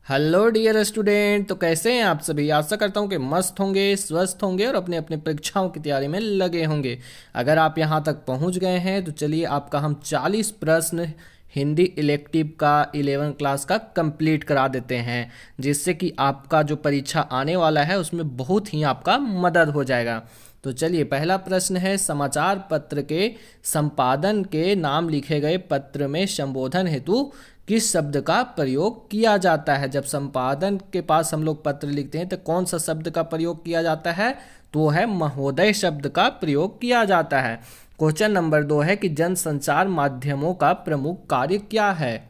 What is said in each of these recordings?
Hello dear student. तो कैसे हैं आप सभी? आशा करता हूं कि मस्त होंगे, स्वस्थ होंगे और अपने अपने परीक्षाओं की तैयारी में लगे होंगे। अगर आप यहां तक पहुंच गए हैं तो चलिए आपका हम 40 प्रश्न हिंदी इलेक्टिव का 11 क्लास का कंप्लीट करा देते हैं, जिससे कि आपका जो परीक्षा आने वाला है उसमें बहुत ही आपका मदद हो जाएगा। तो चलिए, पहला प्रश्न है, समाचार पत्र के संपादन के नाम लिखे गए पत्र में संबोधन हेतु किस शब्द का प्रयोग किया जाता है? जब संपादन के पास हम लोग पत्र लिखते हैं तो कौन सा शब्द का प्रयोग किया जाता है? तो वो है महोदय शब्द का प्रयोग किया जाता है। क्वेश्चन नंबर 2 है कि जनसंचार माध्यमों का प्रमुख कार्य क्या है?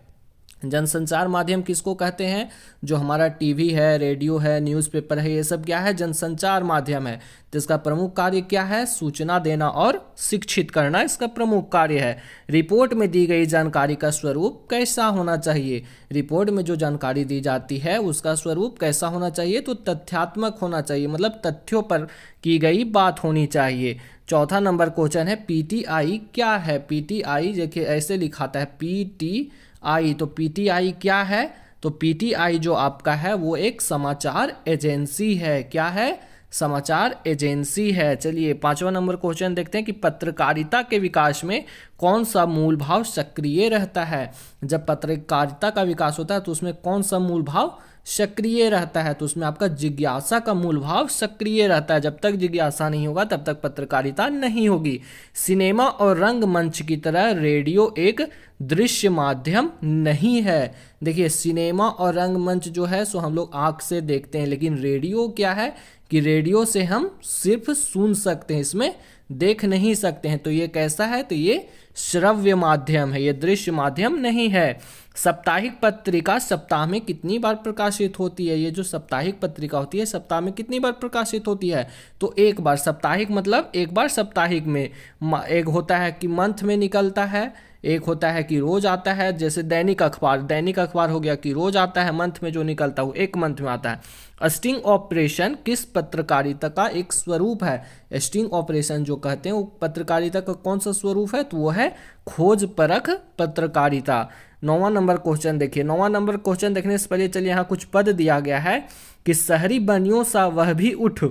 जनसंचार माध्यम किसको कहते हैं? जो हमारा टीवी है, रेडियो है, न्यूज़पेपर है, ये सब क्या है? जनसंचार माध्यम है। तो इसका प्रमुख कार्य क्या है? सूचना देना और शिक्षित करना इसका प्रमुख कार्य है। रिपोर्ट में दी गई जानकारी का स्वरूप कैसा होना चाहिए? रिपोर्ट में जो जानकारी दी जाती है उसका स्वरूप कैसा होना चाहिए? तो तथ्यात्मक होना चाहिए, मतलब तथ्यों पर की गई बात होनी चाहिए। चौथा नंबर क्वेश्चन है, पीटीआई क्या है? पीटीआई देखिए ऐसे लिखाता है पीटीआई। तो पीटीआई क्या है? तो पीटीआई जो आपका है वो एक समाचार एजेंसी है। क्या है? समाचार एजेंसी है। चलिए, पांचवा नंबर क्वेश्चन देखते हैं कि पत्रकारिता के विकास में कौन सा मूल भाव सक्रिय रहता है? जब पत्रकारिता का विकास होता है तो उसमें कौन सा मूल भाव सक्रिय रहता है? तो उसमें आपका जिज्ञासा का मूल भाव सक्रिय रहता है। जब तक जिज्ञासा नहीं होगा तब तक पत्रकारिता नहीं होगी। सिनेमा और रंगमंच की तरह रेडियो एक दृश्य माध्यम नहीं है। देखिए, सिनेमा और रंगमंच जो है सो हम लोग आंख से देखते हैं, लेकिन रेडियो क्या है कि रेडियो से हम सिर्फ सुन सकते हैं, इसमें देख नहीं सकते हैं। तो ये कैसा है? तो ये श्रव्य माध्यम है, ये दृश्य माध्यम नहीं है। साप्ताहिक पत्रिका सप्ताह में कितनी बार प्रकाशित होती है? ये जो साप्ताहिक पत्रिका होती है सप्ताह में कितनी बार प्रकाशित होती है? तो एक बार। साप्ताहिक मतलब एक बार साप्ताहिक में। एक होता है कि मंथ में निकलता है, एक होता है कि रोज आता है। जैसे दैनिक अखबार, दैनिक अखबार हो गया कि रोज आता है, मंथ में जो निकलता है वो एक मंथ में आता है। स्टिंग ऑपरेशन किस पत्रकारिता का एक स्वरूप है? स्टिंग ऑपरेशन जो कहते हैं वो पत्रकारिता का कौन सा स्वरूप है? तो वो है खोज परख पत्रकारिता। नौवां नंबर क्वेश्चन देखिए। नौवां नंबर क्वेश्चन देखने से पहले चलिए, यहाँ कुछ पद दिया गया है कि शहरी बनियों सा वह भी उठ,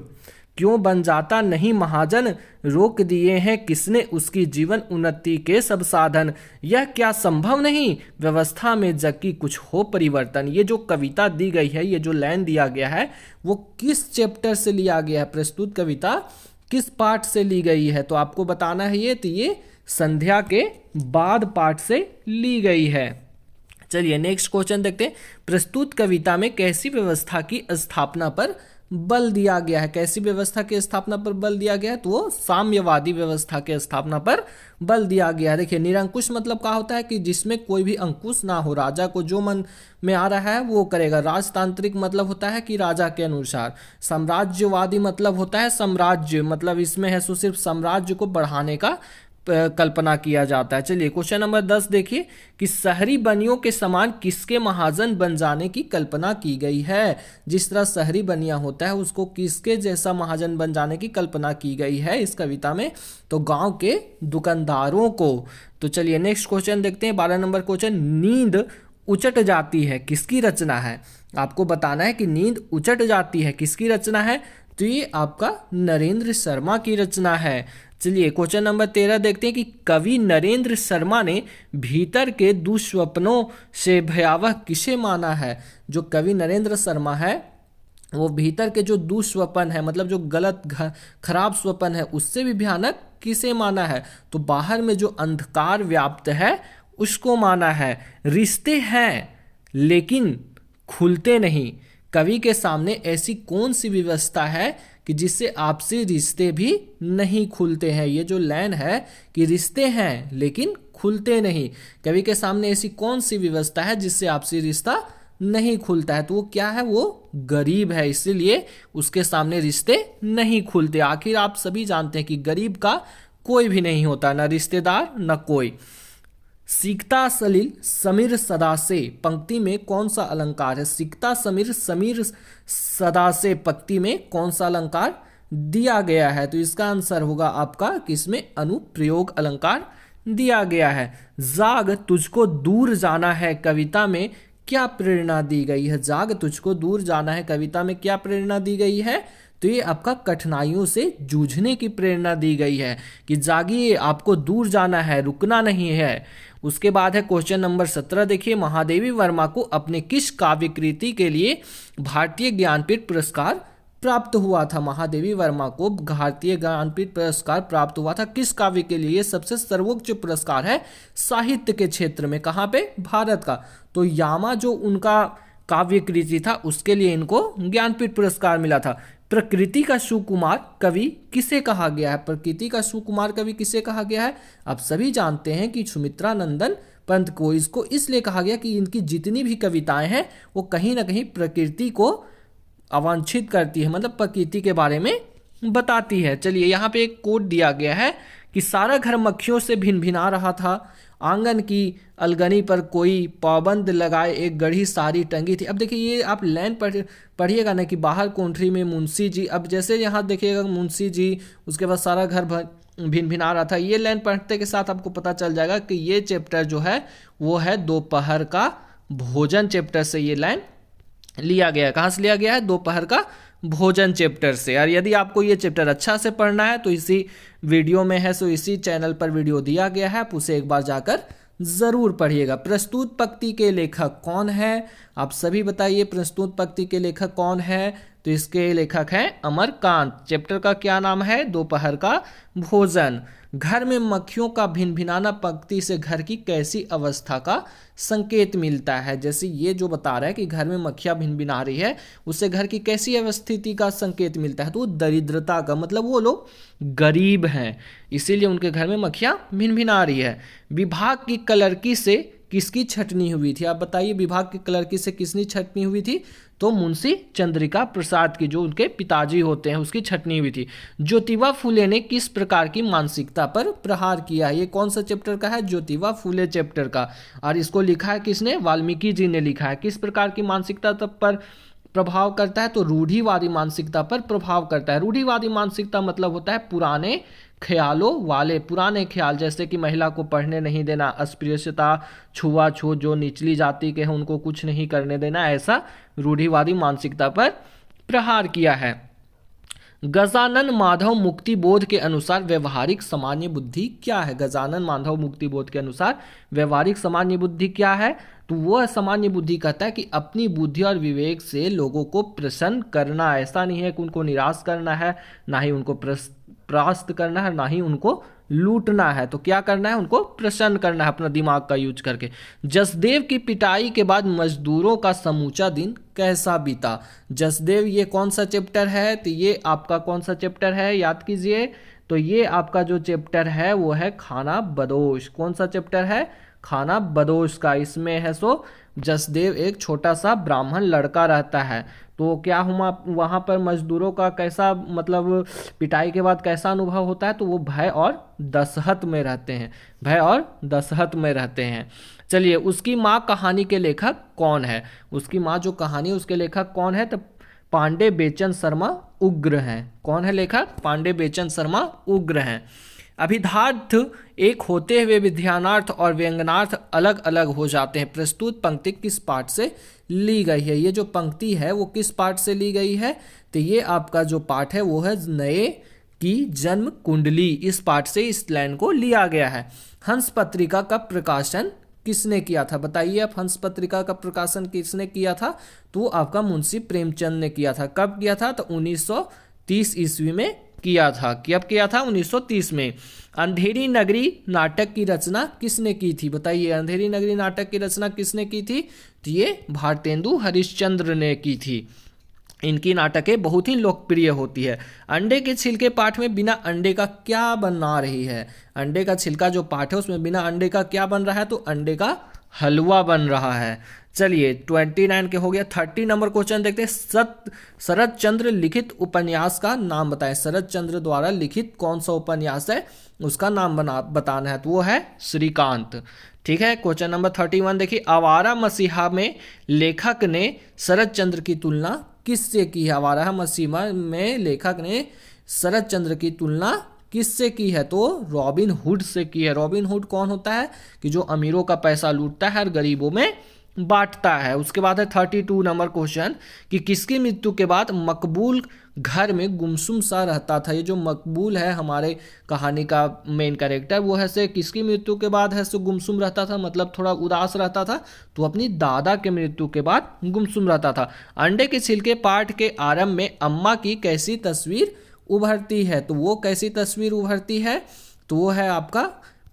क्यों बन जाता नहीं महाजन, रोक दिए हैं किसने उसकी जीवन उन्नति के सब साधन, यह क्या संभव नहीं व्यवस्था में जबकि कुछ हो परिवर्तन। ये जो कविता दी गई है, ये जो लाइन दिया गया है वो किस चैप्टर से लिया गया है? प्रस्तुत कविता किस पाठ से ली गई है? तो आपको बताना है ये। तो ये संध्या के बाद पाठ से ली गई है। चलिए नेक्स्ट क्वेश्चन देखते हैं। प्रस्तुत कविता में कैसी व्यवस्था की स्थापना पर बल दिया गया है? कैसी व्यवस्था की स्थापना पर बल दिया गया है? तो वो साम्यवादी व्यवस्था के स्थापना पर बल दिया गया है। देखिए, निरंकुश मतलब क्या होता है कि जिसमें कोई भी अंकुश ना हो, राजा को जो मन में आ रहा है वो करेगा। राजतांत्रिक मतलब होता है कि राजा के अनुसार। साम्राज्यवादी मतलब होता है साम्राज्य, मतलब इसमें है सो सिर्फ साम्राज्य को बढ़ाने का कल्पना किया जाता है। चलिए क्वेश्चन नंबर 10 देखिए कि शहरी बनियों के समान किसके महाजन बन जाने की कल्पना की गई है? जिस तरह शहरी बनिया होता है उसको किसके जैसा महाजन बन जाने की कल्पना की गई है इस कविता में? तो गांव के दुकानदारों को। तो चलिए नेक्स्ट क्वेश्चन देखते हैं। 12 नंबर क्वेश्चन, नींद उचट जाती है किसकी रचना है? आपको बताना है कि नींद उचट जाती है किसकी रचना है? तो ये आपका नरेंद्र शर्मा की रचना है। चलिए क्वेश्चन नंबर 13 देखते हैं कि कवि नरेंद्र शर्मा ने भीतर के दुस्वप्नों से भयावह किसे माना है? जो कवि नरेंद्र शर्मा है वो भीतर के जो दुस्वप्न है, मतलब जो गलत खराब स्वप्न है, उससे भी भयानक किसे माना है? तो बाहर में जो अंधकार व्याप्त है उसको माना है। रिश्ते हैं लेकिन खुलते नहीं, कवि के सामने ऐसी कौन सी व्यवस्था है कि जिससे आपसी रिश्ते भी नहीं खुलते हैं? ये जो लाइन है कि रिश्ते हैं लेकिन खुलते नहीं, कवि के सामने ऐसी कौन सी व्यवस्था है जिससे आपसी रिश्ता नहीं खुलता है? तो वो क्या है? वो गरीब है, इसीलिए उसके सामने रिश्ते नहीं खुलते। आखिर आप सभी जानते हैं कि गरीब का कोई भी नहीं होता, ना रिश्तेदार न कोई। सीखता सलिल समीर सदा से पंक्ति में कौन सा अलंकार है? सीखता समीर समीर सदा से पंक्ति में कौन सा अलंकार दिया गया है? तो इसका आंसर होगा आपका किसमें? अनुप्रयोग अलंकार दिया गया है। जाग तुझको दूर जाना है कविता में क्या प्रेरणा दी गई है? जाग तुझको दूर जाना है कविता में क्या प्रेरणा दी गई है? तो ये आपका कठिनाइयों से जूझने की प्रेरणा दी गई है कि जागिए, आपको दूर जाना है, रुकना नहीं है। उसके बाद है क्वेश्चन नंबर 17, देखिए महादेवी वर्मा को अपने किस काव्य कृति के लिए भारतीय ज्ञानपीठ पुरस्कार प्राप्त हुआ था? महादेवी वर्मा को भारतीय ज्ञानपीठ पुरस्कार प्राप्त हुआ था किस काव्य के लिए? ये सबसे सर्वोच्च पुरस्कार है साहित्य के क्षेत्र में। कहाँ पे? भारत का। तो यामा जो उनका काव्य कृति था उसके लिए इनको ज्ञानपीठ पुरस्कार मिला था। प्रकृति का सुकुमार कवि किसे कहा गया है? प्रकृति का सुकुमार कवि किसे कहा गया है? आप सभी जानते हैं कि सुमित्रा नंदन पंत को। इसको इसलिए कहा गया कि इनकी जितनी भी कविताएं हैं वो कहीं ना कहीं प्रकृति को अवांछित करती है, मतलब प्रकृति के बारे में बताती है। चलिए यहाँ पे एक कोट दिया गया है कि सारा घर मक्खियों से भिनभिना रहा था, आंगन की अलगनी पर कोई पाबंद लगाए एक गढ़ी सारी टंगी थी। अब देखिए ये आप लाइन पढ़िएगा ना कि बाहर कोठरी में मुंशी जी। अब जैसे यहाँ देखिएगा मुंशी जी, उसके बाद सारा घर भिनभिना रहा था, ये लाइन पढ़ते के साथ आपको पता चल जाएगा कि ये चैप्टर जो है वो है दोपहर का भोजन चैप्टर से ये लाइन लिया गया है। कहाँ से लिया गया है? दोपहर का भोजन चैप्टर से। और यदि आपको ये चैप्टर अच्छा से पढ़ना है तो इसी वीडियो में है, सो इसी चैनल पर वीडियो दिया गया है, आप उसे एक बार जाकर जरूर पढ़िएगा। प्रस्तुत पंक्ति के लेखक कौन है? आप सभी बताइए, प्रस्तुत पंक्ति के लेखक कौन है? तो इसके लेखक हैं अमरकांत। चैप्टर का क्या नाम है? दोपहर का भोजन। घर में मक्खियों का भिनभिनाना पंक्ति से घर की कैसी अवस्था का संकेत मिलता है? जैसे ये जो बता रहा है कि घर में मक्खियां भिनभिना रही है, उससे घर की कैसी अवस्थिति का संकेत मिलता है? तो दरिद्रता का, मतलब वो लोग गरीब हैं, इसीलिए उनके घर में मक्खियां भिनभिना रही है। विभाग की कलरकी से किसकी छटनी हुई थी? आप बताइए, विभाग की कलरकी से किसनी छटनी हुई थी? तो मुंशी चंद्रिका प्रसाद की, जो उनके पिताजी होते हैं, उसकी छटनी हुई थी। ज्योतिबा फूले ने किस प्रकार की मानसिकता पर प्रहार किया? ये कौन सा चैप्टर का है? ज्योतिबा फूले चैप्टर का। और इसको लिखा है किसने? वाल्मीकि जी ने लिखा है। किस प्रकार की मानसिकता पर प्रभाव करता है? तो रूढ़िवादी मानसिकता पर प्रभाव करता है। रूढ़िवादी मानसिकता मतलब होता है पुराने ख्यालों वाले, पुराने ख्याल, जैसे कि महिला को पढ़ने नहीं देना, अस्पृश्यता, छुआछूत, जो निचली जाति के हैं उनको कुछ नहीं करने देना, ऐसा रूढ़िवादी मानसिकता पर प्रहार किया है। गजानन माधव मुक्ति बोध के अनुसार व्यवहारिक सामान्य बुद्धि क्या है? गजानन माधव मुक्ति बोध के अनुसार व्यवहारिक सामान्य बुद्धि क्या है? तो वह सामान्य बुद्धि कहता है कि अपनी बुद्धि और विवेक से लोगों को प्रसन्न करना। ऐसा नहीं है कि उनको निराश करना है, ना ही उनको परास्त करना है, ना ही उनको लूटना है। तो क्या करना है? उनको प्रसन्न करना है अपना दिमाग का यूज करके। जसदेव की पिटाई के बाद मजदूरों का समूचा दिन कैसा बीता? जसदेव ये कौन सा चैप्टर है? तो ये आपका कौन सा चैप्टर है? याद कीजिए। तो ये आपका जो चैप्टर है वो है खाना बदोश। कौन सा चैप्टर है? खाना बदोश का। इसमें है सो जसदेव एक छोटा सा ब्राह्मण लड़का रहता है, तो क्या हुआ वहाँ पर मजदूरों का कैसा, मतलब पिटाई के बाद कैसा अनुभव होता है? तो वो भय और दसहत में रहते हैं, भय और दसहत में रहते हैं। चलिए, उसकी माँ कहानी के लेखक कौन है? उसकी माँ जो कहानी, उसके लेखक कौन है? तो पांडे बेचन शर्मा उग्र हैं। कौन है लेखक? पांडे बेचन शर्मा उग्र हैं। अभिधार्थ एक होते हुए विध्यानार्थ और व्यंग्यानार्थ अलग अलग हो जाते हैं। प्रस्तुत पंक्ति किस पाठ से ली गई है? ये जो पंक्ति है वो किस पाठ से ली गई है? तो ये आपका जो पाठ है वो है नए की जन्म कुंडली। इस पाठ से इस लाइन को लिया गया है। हंस पत्रिका का प्रकाशन किसने किया था? बताइए आप, हंस पत्रिका का प्रकाशन किसने किया था? तो आपका मुंशी प्रेमचंद ने किया था। कब किया था? तो 1930 ईस्वी में किया था। कब किया था? 1930 में। अंधेरी नगरी नाटक की रचना किसने की थी? बताइए, अंधेरी नगरी नाटक की रचना किसने की थी? तो ये भारतेंदु हरिश्चंद्र ने की थी। इनकी नाटकें बहुत ही लोकप्रिय होती है। अंडे के छिलके पाठ में बिना अंडे का क्या बना रही है? अंडे का छिलका जो पाठ है उसमें बिना अंडे का क्या बन रहा है? तो अंडे का हलवा बन रहा है। चलिए 29 के हो गया। 30 नंबर क्वेश्चन देखते हैं। शरद चंद्र लिखित उपन्यास का नाम बताएं। शरद चंद्र द्वारा लिखित कौन सा उपन्यास है, उसका नाम बताना है। तो वो है श्रीकांत। ठीक है। क्वेश्चन नंबर 31 देखिए। आवारा मसीहा में लेखक ने शरद चंद्र की तुलना किससे की है? आवारा मसीहा में लेखक ने शरद चंद्र की तुलना किससे की है? तो रॉबिन हुड से की है। रॉबिन हुड कौन होता है? कि जो अमीरों का पैसा लूटता है और गरीबों में बांटता है। उसके बाद है 32 नंबर क्वेश्चन कि किसकी मृत्यु के बाद मकबूल घर में गुमसुम सा रहता था। ये जो मकबूल है हमारे कहानी का मेन कैरेक्टर, वो है से किसकी मृत्यु के बाद है सो गुमसुम रहता था, मतलब थोड़ा उदास रहता था, तो अपनी दादा के मृत्यु के बाद गुमसुम रहता था। अंडे के छिलके पाठ के आरंभ में अम्मा की कैसी तस्वीर उभरती है, तो वो कैसी तस्वीर उभरती है, तो वो है आपका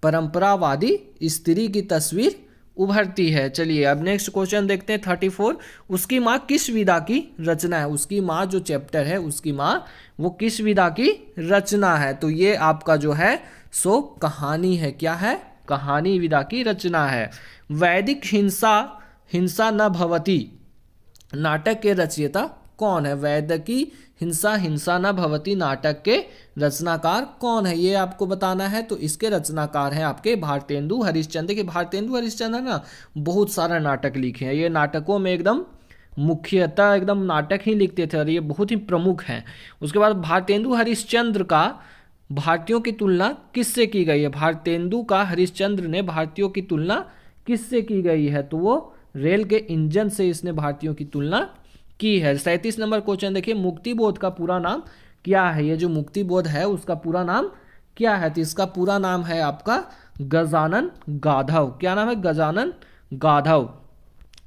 परंपरावादी स्त्री की तस्वीर उभरती है। चलिए अब नेक्स्ट क्वेश्चन देखते हैं 34। उसकी माँ किस विधा की रचना है। उसकी माँ जो चैप्टर है, उसकी माँ वो किस विधा की रचना है, तो ये आपका जो है सो कहानी है। क्या है, कहानी विधा की रचना है। वैदिक हिंसा हिंसा न भवती नाटक के रचयिता कौन है। वैदिकी हिंसा हिंसा न भवती नाटक के रचनाकार कौन है, ये आपको बताना है। तो इसके रचनाकार हैं आपके भारतेंदु हरिश्चंद्र के। भारतेंदु हरिश्चंद्र ना बहुत सारा नाटक लिखे हैं, ये नाटकों में एकदम मुख्यतः एकदम नाटक ही लिखते थे और ये बहुत ही प्रमुख हैं। उसके बाद भारतेंदु हरिश्चंद्र का भारतीयों की तुलना किससे की गई है। भारतेंदु का हरिश्चंद्र ने भारतीयों की तुलना किससे की गई है, तो वो रेल के इंजन से इसने भारतीयों की तुलना की है। 37 नंबर क्वेश्चन देखिए, मुक्ति बोध का पूरा नाम क्या है। ये जो मुक्ति बोध है उसका पूरा नाम क्या है, तो इसका पूरा नाम है आपका गजानन गाधव। क्या नाम है, गजानन गाधव।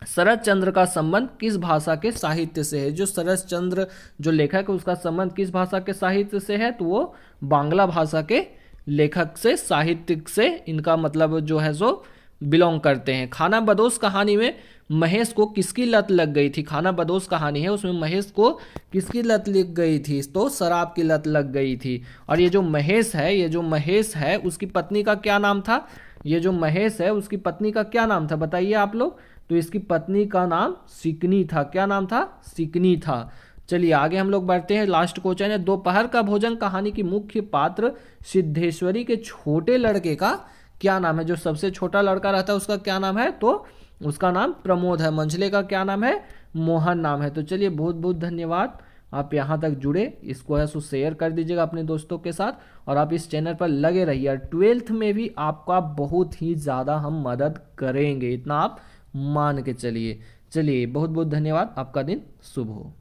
शरद चंद्र का संबंध किस भाषा के साहित्य से है। जो शरद चंद्र जो लेखक है उसका संबंध किस भाषा के साहित्य से है, तो वो बांग्ला भाषा के लेखक से, साहित्य से इनका मतलब जो है सो बिलोंग करते हैं। खाना बदोश कहानी में महेश को किसकी लत लग गई थी। खाना बदोश कहानी है उसमें महेश को किसकी लत लग गई थी, तो शराब की लत लग गई थी। और ये जो महेश है उसकी पत्नी का क्या नाम था। ये जो महेश है उसकी पत्नी का क्या नाम था, बताइए आप लोग। तो इसकी पत्नी का नाम सिकनी था। क्या नाम था, सिकनी था। चलिए आगे हम लोग बढ़ते हैं। लास्ट क्वेश्चन है, दोपहर का भोजन कहानी की मुख्य पात्र सिद्धेश्वरी के छोटे लड़के का क्या नाम है। जो सबसे छोटा लड़का रहता है उसका क्या नाम है, तो उसका नाम प्रमोद है। मंझले का क्या नाम है, मोहन नाम है। तो चलिए बहुत बहुत धन्यवाद, आप यहाँ तक जुड़े, इसको है सो शेयर कर दीजिएगा अपने दोस्तों के साथ और आप इस चैनल पर लगे रहिए। 12th में भी आपका बहुत ही ज़्यादा हम मदद करेंगे, इतना आप मान के चलिए। चलिए बहुत बहुत धन्यवाद, आपका दिन शुभ हो।